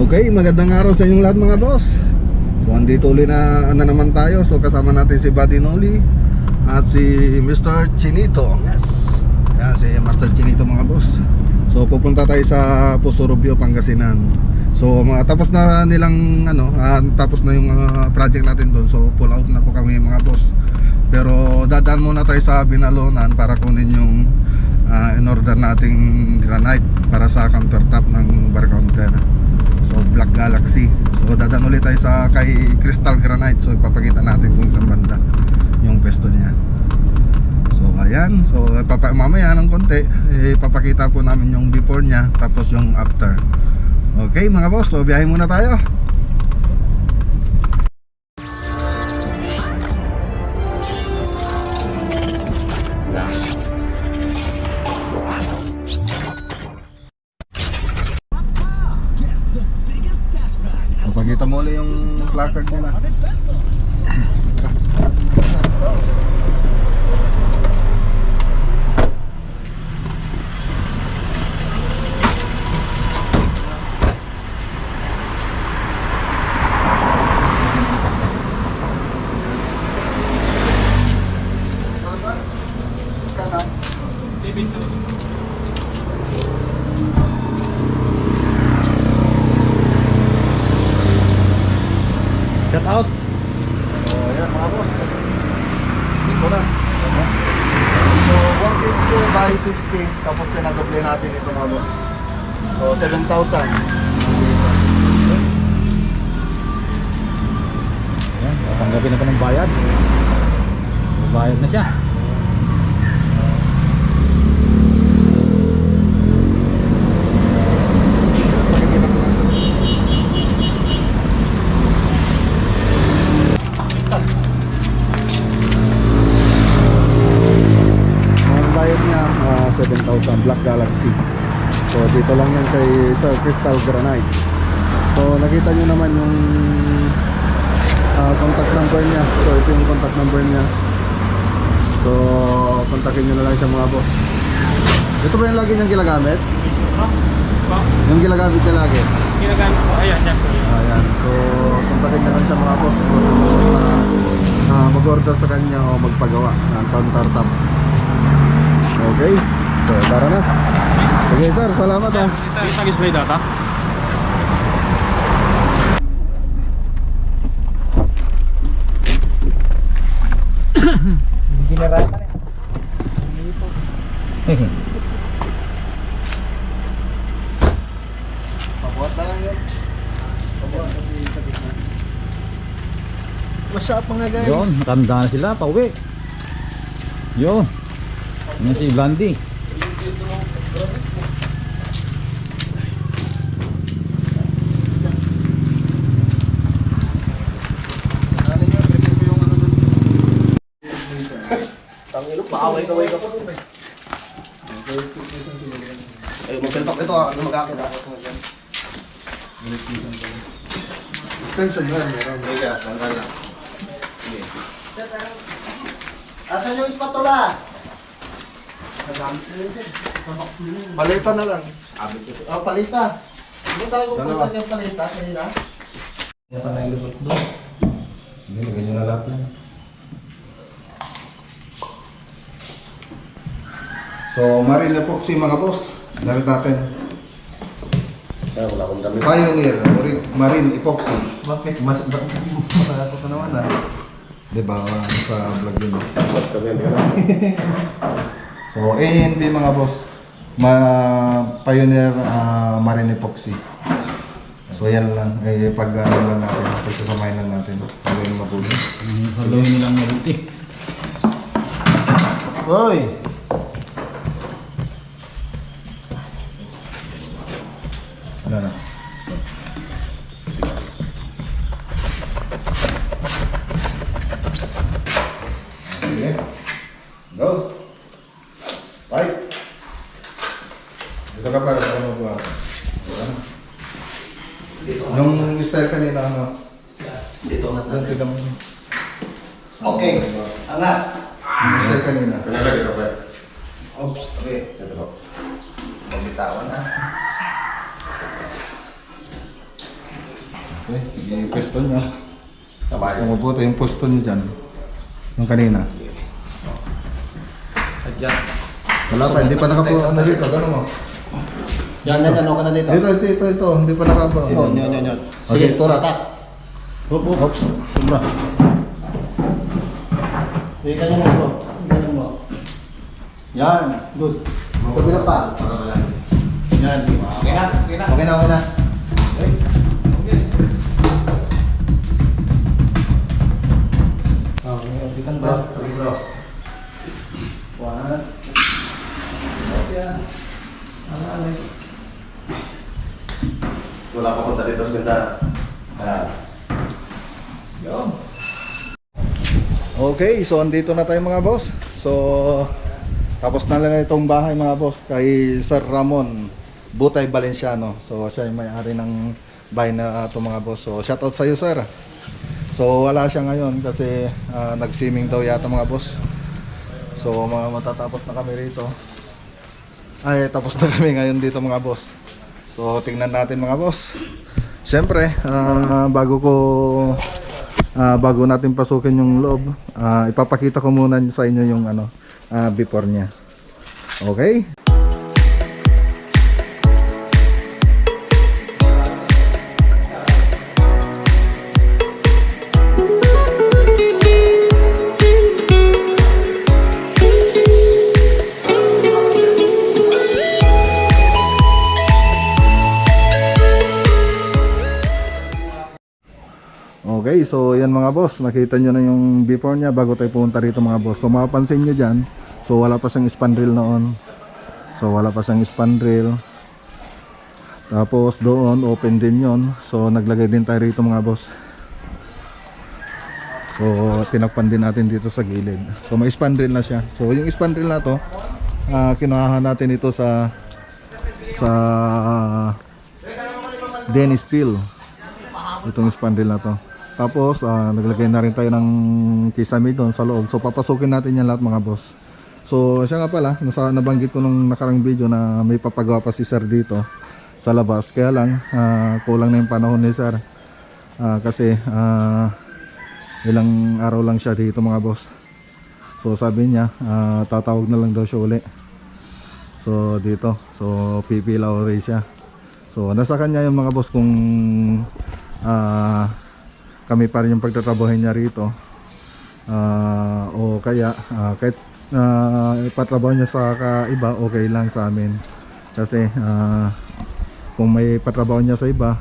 Okay, magandang araw sa inyong lahat mga boss. So andito ulit na naman tayo. So kasama natin si Buddy Noli at si Mr. Chinito. Yes. Yan si Master Chinito mga boss. So pupunta tayo sa Puso Rubio, Pangasinan. So tapos na nilang tapos na yung project natin doon. So pull out na po kami mga boss. Pero dadaan muna tayo sa Binalonan para kunin yung in-order nating granite para sa countertop ng bar counter. So Black Galaxy. So dadaan ulit tayo sa kay Crystal Granite. So ipapakita natin kung saan banda yung pwesto niya. So ayan. So mamaya ng konti ipapakita po namin yung before niya tapos yung after. Okay mga boss, so biyahe muna tayo. Pakita mo ulit yung placard nila. Let's go. Shout out. Ayan mga boss. Dito na. So 150 by 60. Tapos pinadoble natin ito mga boss. So 7,000. Ayan, tatanggapin na pa ng bayad. Bayad na siya. Ang bayad niya 7,000 Black Galaxy. So dito lang yan kay Sir Crystal Granite. So nakita nyo naman yung contact number niya. So ito yung contact number niya. So kontakin nyo na lang siya mga boss. Ito ba yung lagi niyang ginagamit? Yung ginagamit niya lagi? Ginagamit ko, ayan, yan po. Ayan, so kontakin nyo lang siya mga boss. Kung gusto mo mag-order sa kanya o magpagawa ng countertop. Okay, so tara na. Sige sir, salamat ha. Isang spray data. Generata na. Pabuhat na lang yun. Pabuhat kasi sa gitna. What's up mga guys? Yun, matanda na sila, pauwi. Yun. Yan si Blondie. Tangilo, paaway-kaway ka pa dun eh. Ay, magsalpak ito ah, mag-akin ako sa mga dyan. Extension yan, meron. Okay ka, tanggal na. Sige. Asan yung spatula? Palita na lang. Abit ko siya. Oh, palita. Hindi tayo Dalawa. pupunta yung palita kanina. Yan pa nailusot doon. Hindi, lagyan nyo na lahat yan. So, Marine Epoxy mga boss. Gamit natin. Kaya wala akong damit. Pioneer, Marine Epoxy. Bakit? Masaya ko pa naman ah. Diba, sa vlog yun. Ba't kami yan ka? So, A&B mga boss. Pioneer Marine Epoxy. So, yan lang. Pag-ano lang natin. Pagsasamahin lang natin. Gawin mabuti. Haluin nilang mabuti. Hoy! Ano na? Sige. Go! Right! Dito ka para sa ano ba? Yung style kanina ano? Dito na Doon natin. tignan mo. Okay, angat. Yung style kanina. Pinalagay ka ba? Oops, okay. Ito. Magbitawan na. Okay, yung pwesto nyo. Tama Gusto mo po yung pwesto nyo dyan. Yung kanina. Adjust. Wala pa, hindi pa nakapo, ano dito, gano'n mo. Yan, okay na dito. Ito, hindi pa nakapo. Yun. Okay, ito na. tatak. Oops. Sobra. Okay, ganyan mo bro. Ganyan mo. Yan, good. Kabila pa. Yan. Okay na. Okay na. Bitan Bro, okay bro. One. Wala pa punta dito sa bintana. Okay, so andito na tayo mga boss. So, tapos na lang itong bahay mga boss kay Sir Ramon Butay Valenciano. So, siya yung may-ari ng bahay na ito mga boss. So, shoutout sa iyo sir. So, wala siya ngayon kasi nag-swimming daw yata mga boss. So, matatapos na kami rito. Ay, tapos na kami ngayon dito mga boss. So, tingnan natin mga boss. Siyempre, bago natin pasukin yung loob, ipapakita ko muna sa inyo yung before niya. Okay? Okay, so yan mga boss, nakita nyo na yung before niya bago tayo pumunta rito mga boss. So mapapansin nyo dyan, so wala pa siyang spandrel noon. Tapos doon, open din yon. So naglagay din tayo rito mga boss. So tinakpan din natin dito sa gilid. So may spandrel na siya. So yung spandrel na to, kinuhahan natin ito sa Dennis Steel. Itong spandrel na to. Tapos naglagay na rin tayo ng kisame doon sa loob. So papasukin natin yan lahat mga boss. So siya nga pala, nabanggit ko nung nakarang video na may papagawa pa si sir dito sa labas. Kaya lang kulang na yung panahon ni sir. Kasi ilang araw lang siya dito mga boss. So sabi niya tatawag na lang daw siya uli. So dito, so pipilaw rin siya. So nasa kanya yung mga boss kung kami pa rin yung pagtatrabahin niya rito, o kaya kahit ipatrabaho niya sa iba, okay lang sa amin. Kasi kung may patrabaho niya sa iba,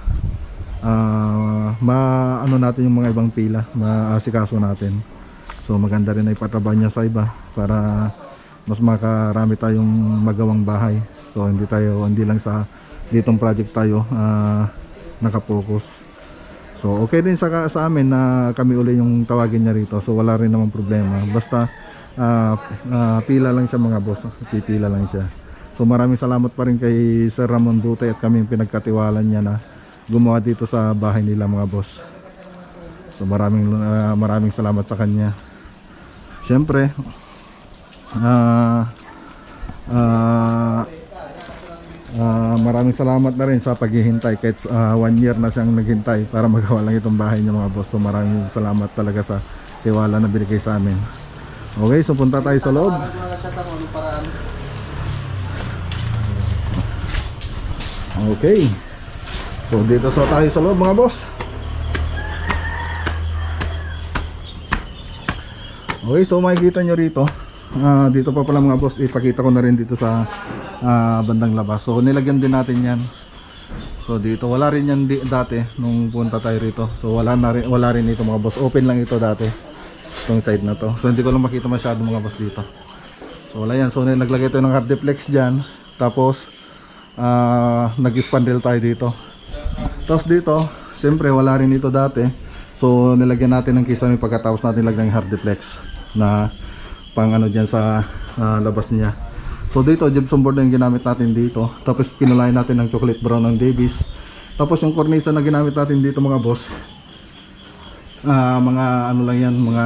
maano natin yung mga ibang pila, maasikaso natin. So maganda rin na ipatrabaho niya sa iba para mas makarami tayong magawang bahay. So hindi lang sa ditong project tayo nakapokus. So okay din sa amin na kami uli yung tawagin niya rito. So wala rin namang problema. Basta pila lang siya mga boss. Pipila lang siya. So maraming salamat pa rin kay Sir Ramon Butay at kami yung pinagkatiwalan niya na gumawa dito sa bahay nila mga boss. So maraming salamat sa kanya. Siyempre maraming salamat na rin sa paghihintay kahit 1 year na siyang naghintay para magawa lang itong bahay niya mga boss. So maraming salamat talaga sa tiwala na binigay sa amin. Okay, so punta tayo sa loob. Okay, so dito tayo sa loob mga boss. Okay, so makikita nyo rito, dito pa pala mga boss, ipakita ko na rin dito sa bandang labas. So nilagyan din natin yan. So dito wala rin yan dati nung punta tayo rito. So wala rin ito mga boss. Open lang ito dati, itong side na to. So hindi ko lang makita masyado mga boss dito. So wala yan. So naglagay tayo ng hard deflex dyan. Tapos nag-spandrel tayo dito. Tapos dito siyempre wala rin ito dati. So nilagyan natin ng kisame pagkatapos natin lagyan ng hard deflex na pang dyan sa labas niya. So dito gypsum board na yung ginamit natin dito. Tapos kinulayan natin ng chocolate brown ng Davis. Tapos yung cornisa na ginamit natin dito mga boss, mga lang yan, mga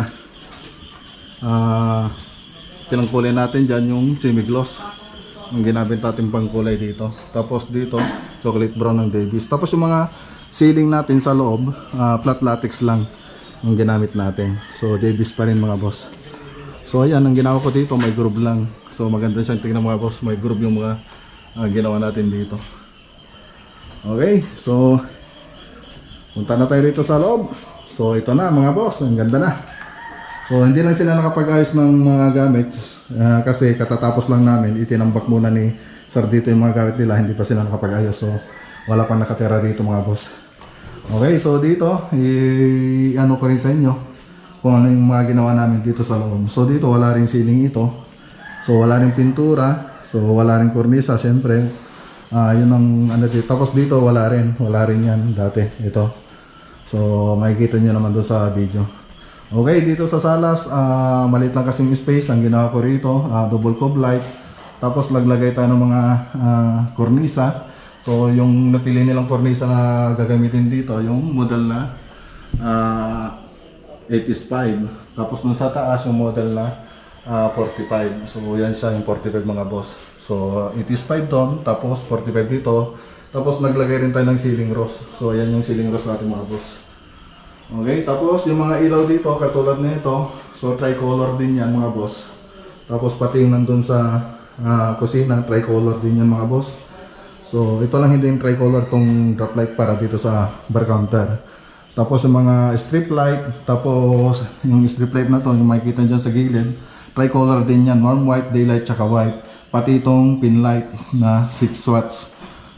pinangkulay natin dyan yung semi-gloss yung ginamit natin pang kulay dito. Tapos dito chocolate brown ng Davis. Tapos yung mga ceiling natin sa loob, flat latex lang ang ginamit natin. So Davis pa rin mga boss. So ayan, ang ginawa ko dito may groove lang. So maganda siyang tingnan mga boss, may groove yung mga ginawa natin dito. Okay, so punta na tayo rito sa loob. So ito na mga boss, ang ganda na. So hindi lang sila nakapag-ayos ng mga gamit kasi katatapos lang namin, itinambak muna ni Sir dito yung mga gamit nila, hindi pa sila nakapag-ayos. So wala pang nakatira dito mga boss. Okay, so dito ano ko rin sa inyo kung ano yung mga ginawa namin dito sa loob. So dito wala rin ceiling ito. So wala rin pintura. So wala rin kornisa, syempre. Yun ang ano dito. Tapos dito wala rin yan dati. Ito. So makikita nyo naman doon sa video. Okay, dito sa salas, maliit lang kasing space. Ang ginawa ko rito, double cove light. Tapos naglagay tayo ng mga kornisa. So yung napili nilang kornisa na gagamitin dito, yung model na 85. Tapos nung sa taas, yung model na 45. So yan siya yung 45 mga boss. So 85 doon, tapos 45 dito. Tapos naglagay rin tayo ng ceiling rose. So yan yung ceiling rose natin mga boss. Okay, tapos yung mga ilaw dito katulad nito, so tricolor din yan mga boss. Tapos pati yung nandun sa kusina, tricolor din yan mga boss. So ito lang hindi yung tricolor, tong drop light para dito sa bar counter. Tapos yung mga strip light, tapos yung strip light na to, yung makikita dyan sa gilid, tricolor din yan, warm white, daylight, tsaka white. Pati itong pin light na 6 watts.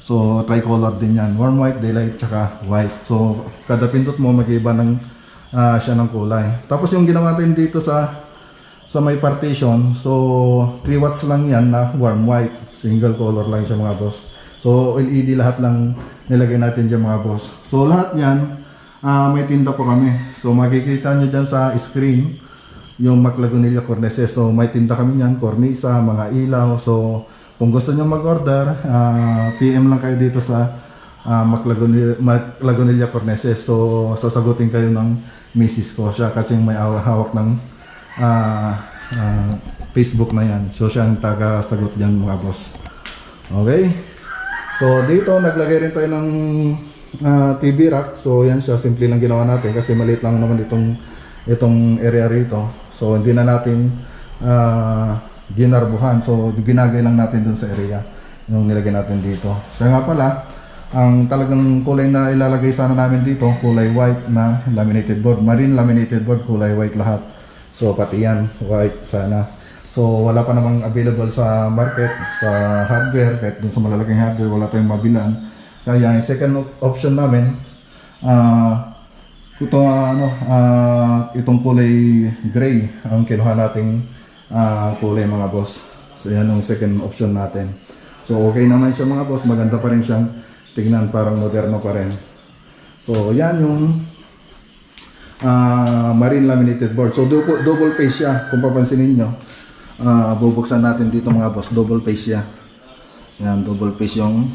So tricolor din yan, warm white, daylight, tsaka white. So kada pindot mo mag-iba ng siya ng kulay. Tapos yung ginawa natin dito sa may partition, so 3 watts lang yan na warm white, single color lang siya mga boss. So LED lahat lang nilagay natin dyan mga boss. So lahat yan may tinda po kami. So makikita nyo dyan sa screen yung Maclagonilla cornices. So may tinda kami yan, cornisa, mga ilaw. So kung gusto nyo mag-order, PM lang kayo dito sa Maclagonilla cornices. So sasagutin kayo ng misis ko, siya kasi may hawak ng Facebook na yan. So siya ang taga-sagot dyan mga boss. Okay. So dito naglagay rin tayo ng TV rack. So yan siya, simple lang ginawa natin kasi maliit lang naman itong area rito. So hindi na natin ginarbuhan. So binagay lang natin dun sa area yung nilagay natin dito. So nga pala, ang talagang kulay na ilalagay sana namin dito, kulay white na laminated board. Marine laminated board, kulay white lahat. So pati yan, white sana. So wala pa namang available sa market, sa hardware, kahit dun sa malalaking hardware wala tayong mabilan. Kaya yung second option namin, itong kulay gray ang kinuha nating kulay mga boss. So yan ang second option natin. So okay naman siya mga boss, maganda pa rin siyang tingnan, parang moderno pa rin. So yan yung marine laminated board. So double face siya, kung papansinin nyo. Bubuksan natin dito mga boss, double face siya. Yan, double face yung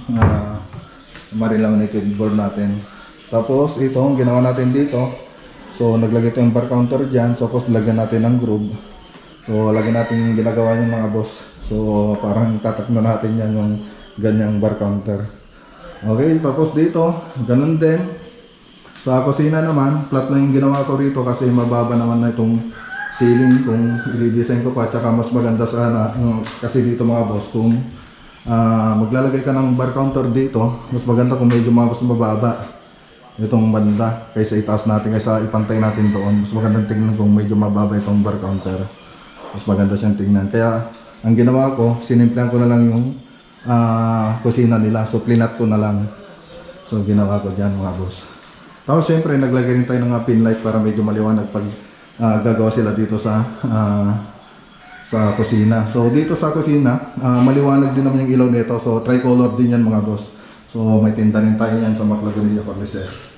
marine laminated board natin. Tapos ito, ang ginawa natin dito, so naglagay ito yung bar counter dyan. So tapos lagyan natin ng groove. So lagyan natin yung ginagawa yung mga boss. So parang tatakno natin yan yung ganyang bar counter. Okay, tapos dito, ganun din. Sa kusina naman, flat lang yung ginawa ko rito kasi mababa naman na itong ceiling kung i-design ko pa. Tsaka mas maganda sana kasi dito mga boss, kung maglalagay ka ng bar counter dito, mas maganda kung medyo mas mababa itong banda kaysa itaas natin, kaysa ipantay natin doon. Mas magandang tingnan kung medyo mababa itong bar counter. Mas maganda siyang tingnan. Kaya ang ginawa ko, sinimplan ko na lang yung kusina nila. So clean up ko na lang. So ginawa ko dyan mga boss. Tapos syempre naglagay rin tayo ng pin light para medyo maliwanag pag gagawa sila dito sa kusina. So dito sa kusina, maliwanag din naman yung ilaw nito. So tricolor din yan mga boss. So may tinda rin tayo yan sa Maclagonilla cornices.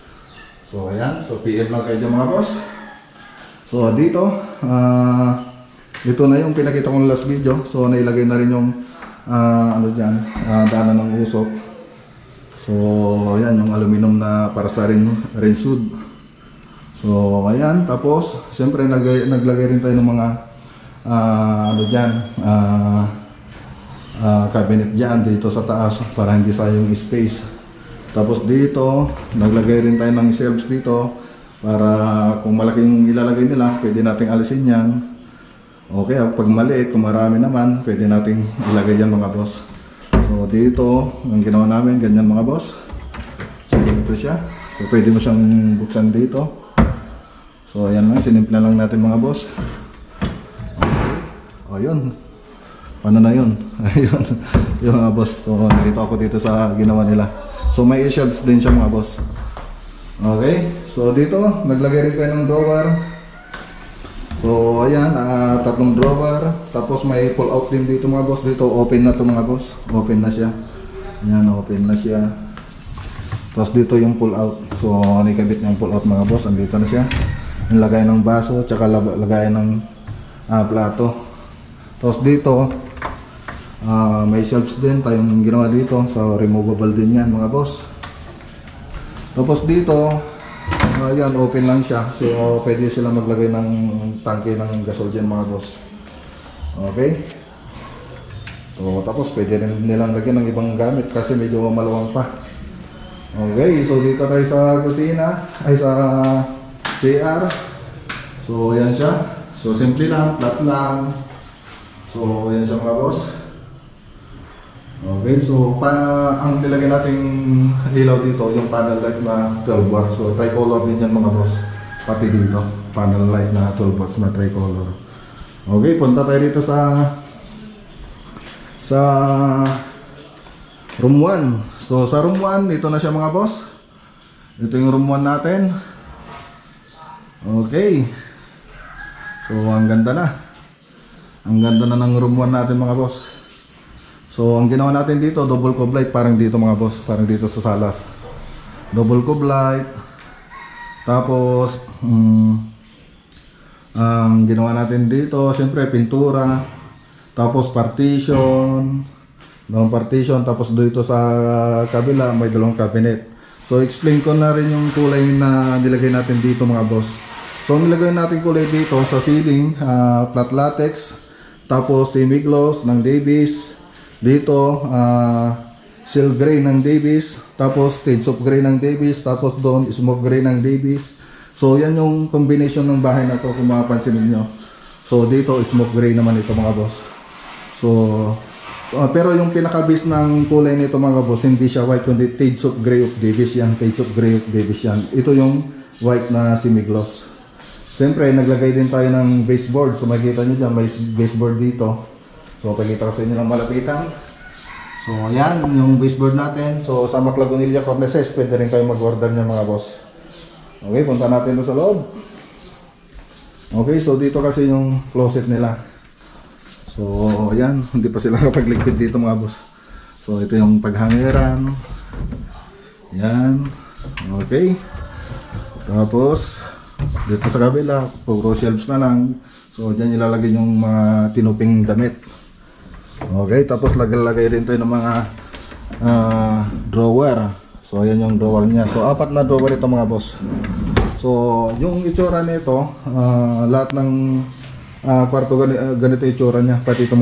So ayan, so PM lang kayo dyan mga boss. So dito, ito na yung pinakita kong last video. So nailagay na rin yung daanan ng usok. So ayan yung aluminum na para sa range hood. So ayan, tapos siyempre naglagay rin tayo ng mga cabinet dyan dito sa taas para hindi sayang space. Tapos dito, naglagay rin tayo ng shelves dito para kung malaking ilalagay nila, pwede nating alisin yan. Okay, pag maliit, kung marami naman, pwede nating ilagay yan mga boss. So dito, ang ginawa namin, ganyan mga boss. So dito siya. So pwede mo siyang buksan dito. So ayan lang, sinimpla lang natin mga boss. Okay. O yun. Paano na yun? Ayun. Yung mga boss. So nalito ako dito sa ginawa nila. So may shelves din siya mga boss. Okay. So dito, naglagay rin tayo ng drawer. So ayan, 3 drawer. Tapos may pull out din dito mga boss. Dito open na to mga boss. Open na siya. Ayan, open na siya. Tapos dito yung pull out. So nikabit niya yung pull out mga boss. Andito na siya. Yung lagay ng baso, tsaka lagay ng plato. Tapos dito, may shelves din tayong ginawa dito. So removable din yan mga boss. Tapos dito, ayan, open lang siya. So pwede sila maglagay ng tangke ng gasol dyan mga boss. Okay. So tapos pwede rin nilang lagyan ng ibang gamit kasi medyo maluwang pa. Okay, so dito tayo sa kusina, ay sa CR. So ayan siya. So simple lang, flat lang. So ayan siya mga boss. Okay, so ang nilagay nating ilaw dito, yung panel light na 12 watts. So tricolor din yan mga boss. Pati dito, panel light na 12 watts na tricolor. Okay, punta tayo dito sa room 1. So sa room 1, ito na siya mga boss. Ito yung room 1 natin. Okay. So ang ganda na. Ang ganda na ng room 1 natin mga boss. So ang ginawa natin dito, double cove light, parang dito mga boss, parang dito sa salas. Double cove light. Tapos ang ginawa natin dito, siyempre pintura. Tapos partition. Dalawang partition, tapos dito sa kabila may dalawang cabinet. So explain ko na rin yung kulay na nilagay natin dito mga boss. So ang nilagay natin kulay dito sa ceiling, flat latex. Tapos semi-gloss ng Davis. Dito, seal gray ng Davis, tapos shades of gray ng Davis, tapos doon smoke gray ng Davis. So yan yung combination ng bahay na to kung mapapansin niyo. So dito smoke gray naman ito mga boss. So pero yung pinaka-base ng kulay nito mga boss, hindi siya white kundi shades of gray of Davis yan, shades of gray of Davis yan. Ito yung white na semi-gloss. Siyempre naglagay din tayo ng baseboard. So makikita niyo diyan may baseboard dito. So, pakita ko sa inyo ng malapitan. So, ayan, yung baseboard natin. So, sa Maclagunilla cornices, pwede rin kayo mag-order niya mga boss. Okay, punta natin doon sa loob. Okay, so dito kasi yung closet nila. So, ayan, hindi pa sila kapagligpit dito mga boss. So, ito yung paghangiran. Ayan, okay. Tapos, dito sa kabila, puro shelves na lang. So, dyan ilalagay yung mga tinuping damit. Okay, tapos lagay rin tayo ng mga drawer. So ayan yung drawer niya. So 4 na drawer ito mga boss. So yung itsura nito, lahat ng kwarto ganito itsura niya. Pati ito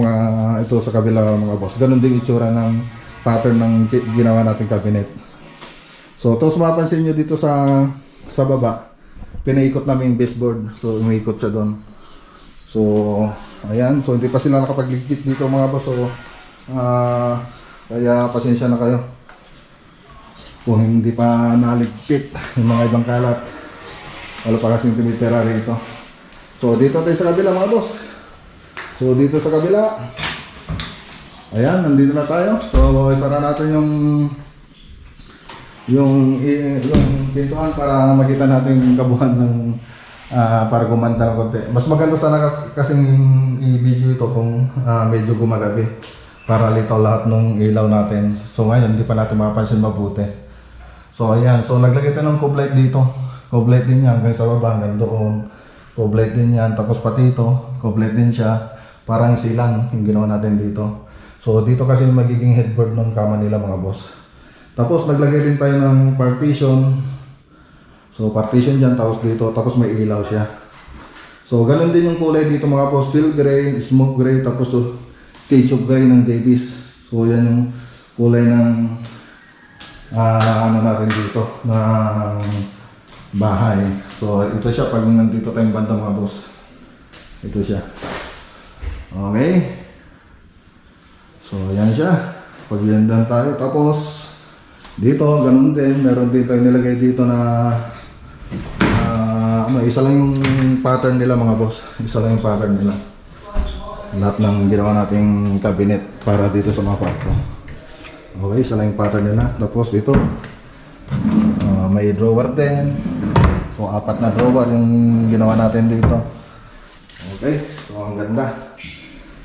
ito sa kabila mga boss. Ganun din itsura ng pattern ng ginawa nating cabinet. So tapos mapapansin nyo dito sa baba, pinaikot namin yung baseboard. So umiikot siya doon. So ayan, so hindi pa sila nakapagligpit dito mga boss. So kaya pasensya na kayo kung hindi pa naligpit yung mga ibang kalat. Wala pa kasing timitira rito. So dito tayo sa kabila mga boss. So dito sa kabila, ayan, nandito na tayo. So isara natin yung pintuan para makita natin yung kabuhan ng para gumanda ng konti. Mas maganda sana kasing i-video ito kung medyo gumagabi para litaw lahat ng ilaw natin. So ngayon hindi pa natin mapapansin mabuti. So ayan, so naglagay tayo ng cove light dito. Cove light din yan hanggang sa baba, hanggang doon. Cove light din yan, tapos pati ito, cove light din siya. Parang silang yung ginawa natin dito. So dito kasi magiging headboard ng kama nila mga boss. Tapos naglagay din tayo ng partition. So partition dyan, tapos dito, tapos may ilaw siya. So ganun din yung kulay dito mga boss, steel gray, smoke gray, tapos shades of gray ng Davis. So yan yung kulay ng ano natin dito ng bahay. So ito siya pag nandito tayong banda mga boss. Ito siya. Okay. So yan siya. Pag yandan tayo. Tapos dito ganun din. Meron din tayong nilagay dito na isa lang yung pattern nila mga boss. Isa lang yung pattern nila. Lahat ng ginawa nating cabinet para dito sa mga kwarto. Okay, isa lang yung pattern nila. Tapos ito may drawer din. So 4 na drawer yung ginawa natin dito. Okay, so ang ganda.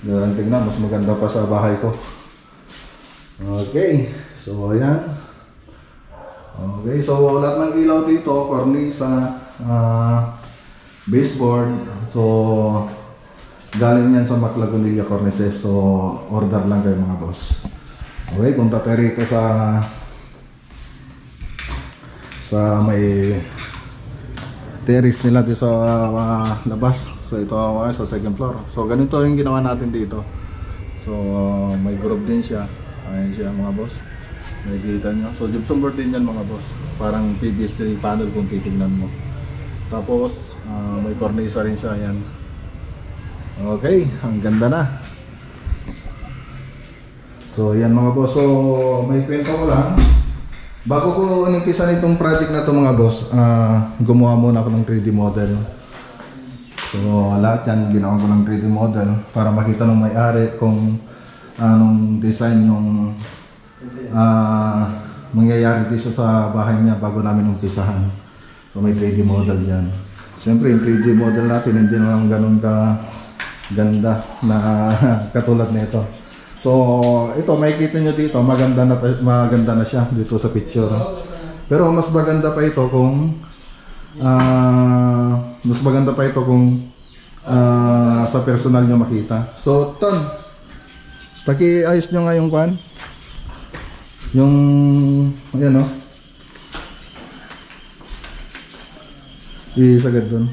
Ganun tingnan, mas maganda pa sa bahay ko. Okay, so ayan. Okay, so lahat ng ilaw dito, cornisa, baseboard. So galing yan sa Maclagonilla Cornices. So order lang kayo mga boss. Okay, punta tayo rito sa may terrace nila dito sa labas. So ito sa second floor. So ganito yung ginawa natin dito. So may group din siya. Ayan siya mga boss. Nakikita nyo. So gypsum board din yan mga boss. Parang PVC panel kung titignan mo. Tapos may cornisa rin siya. Ayan. Okay, ang ganda na. So yan mga boss. So may kwento ko lang. Bago ko inimpisa nitong project na to mga boss, gumawa muna ako ng 3D model. So lahat yan ginawa ko ng 3D model para makita ng may-ari kung anong design yung mangyayari dito sa bahay niya bago namin umpisahan. So may 3D model yan. Siyempre yung 3D model natin hindi naman ganun ka ganda na katulad nito. So ito makikita nyo dito maganda na siya dito sa picture. Pero mas maganda pa ito kung sa personal nyo makita. So Ton, paki-ayos nyo nga yung kwan. Yung ayan o. Isagad dun.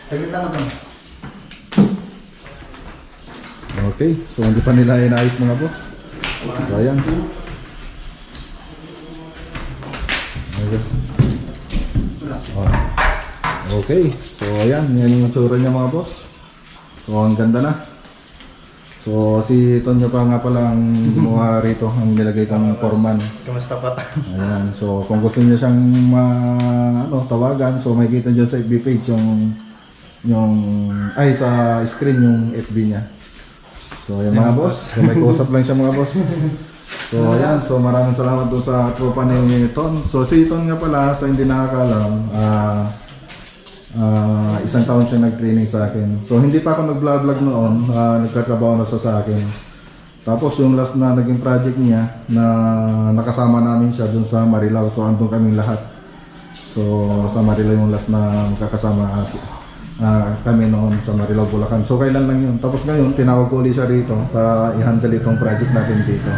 Saglit lang naman. Okay, so hindi pa nila inaayos mga boss. So ayan. Okay, so ayan, yan yung tsura niya mga boss. So ang ganda na. So si Tonyo pa nga pala ang gumawa rito, ang nilagay kang foreman. Kamusta pa? Ayan, so kung gusto niyo siyang tawagan, so makikita niyo sa FB page sa screen yung FB niya. So ayan mga boss, so may kusap lang siya mga boss. So ayan, so maraming salamat doon sa tropa ni Ton. So si Ton nga pala, sa hindi nakakalam, isang taon siya nag-training sa akin. So hindi pa ako nag-vlog noon, nagkatrabaho na siya sa akin. Tapos yung last na naging project niya, na nakasama namin siya doon sa Marilao. So andun kaming lahat. So sa Marilao yung last na magkakasama kami noon sa Marilao, Bulacan. So kailan lang yun. Tapos ngayon, tinawag ko ulit siya rito para i-handle itong project natin dito.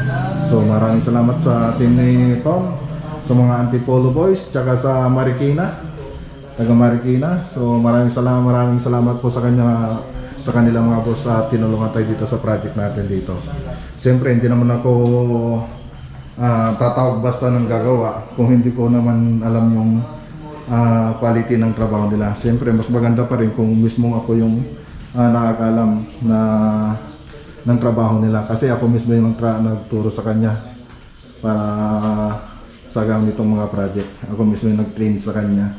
So maraming salamat sa team ni Tom, sa mga Antipolo Boys, tsaka sa Marikina, taga Marikina. So maraming salamat po sa kanila mga boss sa tinulungan tayo dito sa project natin dito. Siyempre hindi naman ako tatawag basta ng gagawa kung hindi ko naman alam yung quality ng trabaho nila. Siyempre mas maganda pa rin kung mismo ako yung nakakalam ng trabaho nila, kasi ako mismo yung nagturo sa kanya para sa gamit itong mga project. Ako mismo yung nag-train sa kanya.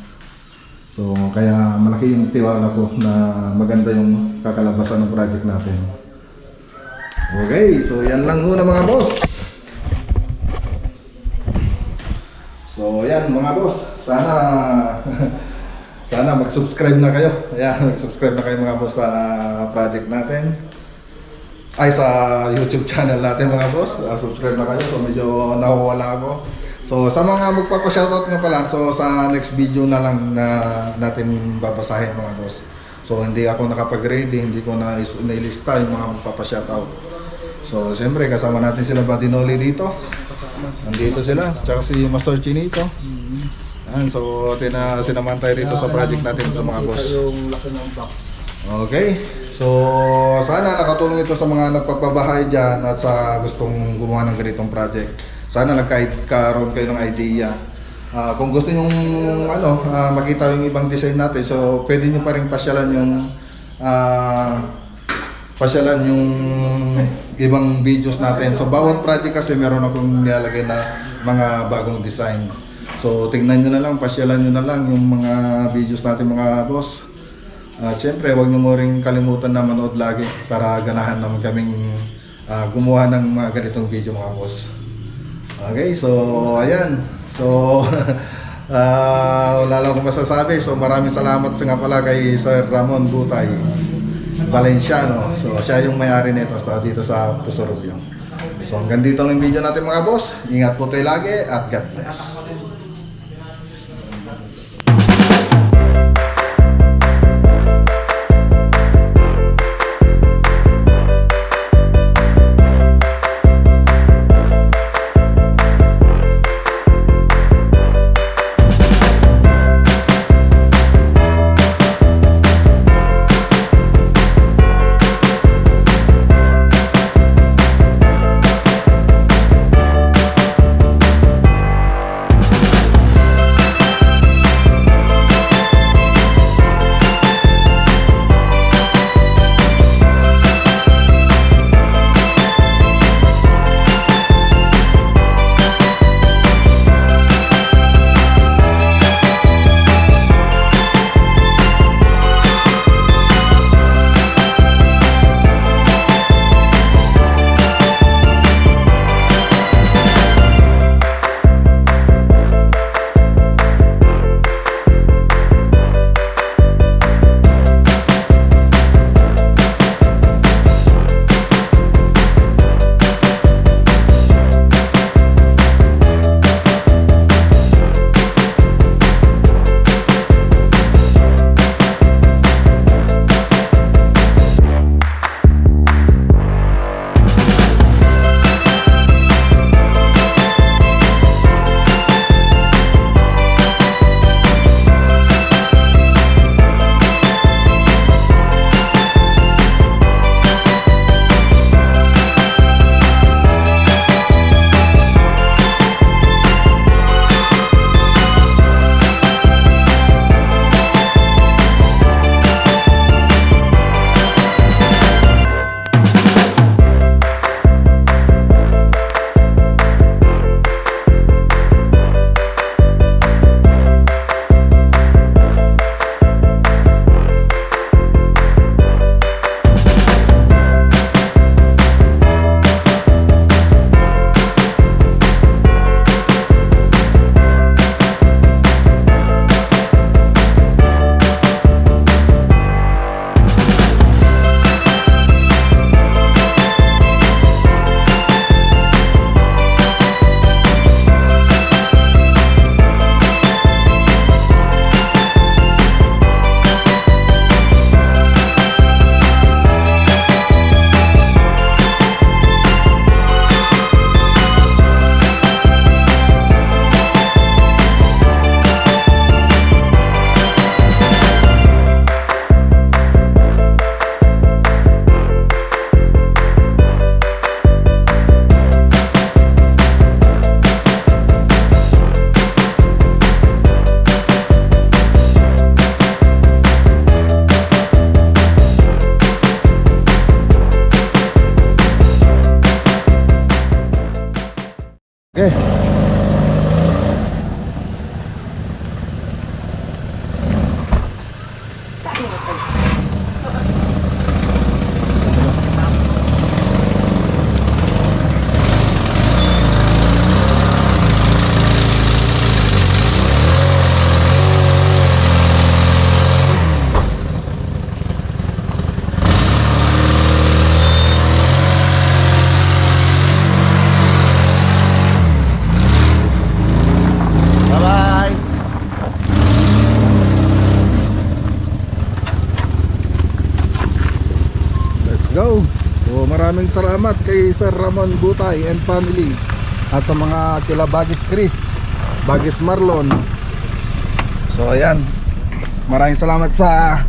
So kaya malaki yung tiwala ko na maganda yung kakalabasan ng project natin. Okay, so yan lang muna mga boss. So yan mga boss, sana mag-subscribe na kayo. Ayan, mag-subscribe na kayo mga boss sa project natin. Ay, sa YouTube channel natin mga boss. Subscribe na kayo. So medyo nawawala ako. So sa mga magpapa-shoutout nga pala, so sa next video na lang na natin babasahin mga boss. So hindi ako nakapag-ready, hindi ko na nailista yung mga magpapa-shoutout. So siyempre kasama natin sila Badinoli dito. Nandito sila, tsaka si Master Chinito. Ayan, so sinaman tayo rito sa project natin ito mga boss. Okay, so sana nakatulong ito sa mga nagpapabahay dyan at sa gustong gumawa ng ganitong project. sana nagkaroon kayo ng idea. Kung gusto nyo makita yung ibang design natin, so pwede nyo pa rin pasyalan yung ibang videos natin. So bawat project kasi meron akong nilalagay na mga bagong design. So tingnan nyo na lang, pasyalan nyo na lang yung mga videos natin mga boss. Siyempre huwag nyo mo rin kalimutan na manood lagi para ganahan naman kaming gumawa ng mga ganitong video mga boss. Okay, so ayan. So wala lang akong masasabi. So maraming salamat nga pala kay Sir Ramon Butay Valenciano. So siya yung may-ari nito dito sa Pusorobio. So hanggang dito lang yung video natin mga boss. Ingat po tayo lagi at God bless. Okay. Bye-bye! Let's go. So maraming salamat kay Sir Ramon Butay and family at sa mga kila Bagis Chris, Bagis Marlon. So ayan, maraming salamat sa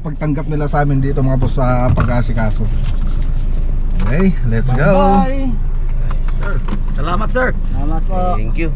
pagtanggap nila sa amin dito mga boss sa pag-aasikaso. Okay, let's go. Bye. Sir, Salamat, sir. Salamat po. Thank you.